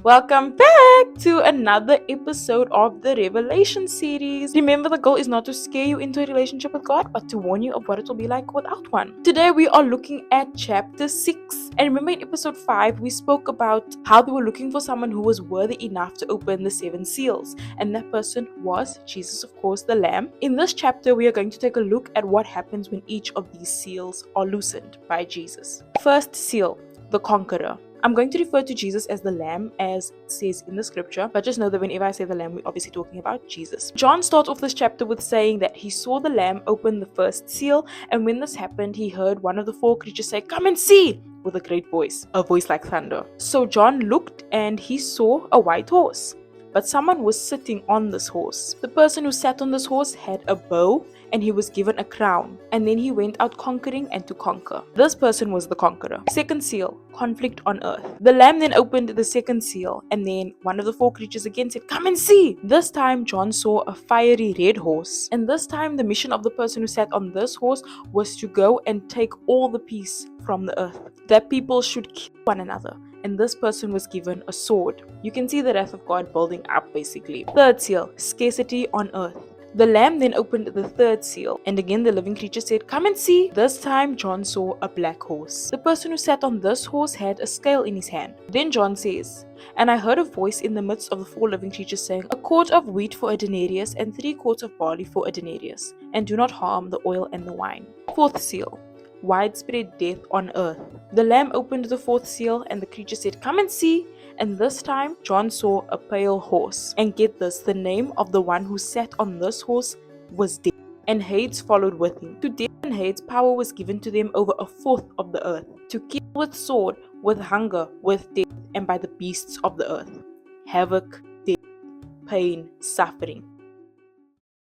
Welcome back to another episode of the Revelation series. Remember, the goal is not to scare you into a relationship with God, but to warn you of what it will be like without one. Today we are looking at chapter 6. And remember, in episode 5, we spoke about how they were looking for someone who was worthy enough to open the 7 seals. And that person was Jesus, of course, the Lamb. In this chapter, we are going to take a look at what happens when each of these seals are loosened by Jesus. First seal, the Conqueror. I'm going to refer to Jesus as the Lamb as it says in the scripture, but just know that whenever I say the Lamb, we're obviously talking about Jesus. John starts off this chapter with saying that he saw the Lamb open the first seal, and when this happened, he heard one of the 4 creatures say, "Come and see!" with a great voice, a voice like thunder. So John looked and he saw a white horse, but someone was sitting on this horse. The person who sat on this horse had a bow, and he was given a crown, and then he went out conquering and to conquer. This person was the conqueror. Second seal, conflict on earth. The Lamb then opened the second seal, and then one of the 4 creatures again said, "Come and see." This time John saw a fiery red horse, and this time the mission of the person who sat on this horse was to go and take all the peace from the earth, that people should kill one another. And this person was given a sword. You can see the wrath of God building up basically. Third seal, scarcity on earth. The Lamb then opened the third seal, and again the living creature said, "Come and see." This time John saw a black horse. The person who sat on this horse had a scale in his hand. Then John says, "And I heard a voice in the midst of the 4 living creatures saying, a quart of wheat for a denarius and 3 quarts of barley for a denarius, and do not harm the oil and the wine." Fourth seal, widespread death on earth. The Lamb opened the 4th seal, and the creature said, "Come and see." And this time John saw a pale horse. And get this, the name of the one who sat on this horse was Death, and Hades followed with him. To Death and Hades power was given to them over 1/4 of the earth, to kill with sword, with hunger, with death, and by the beasts of the earth. Havoc, death, pain, suffering.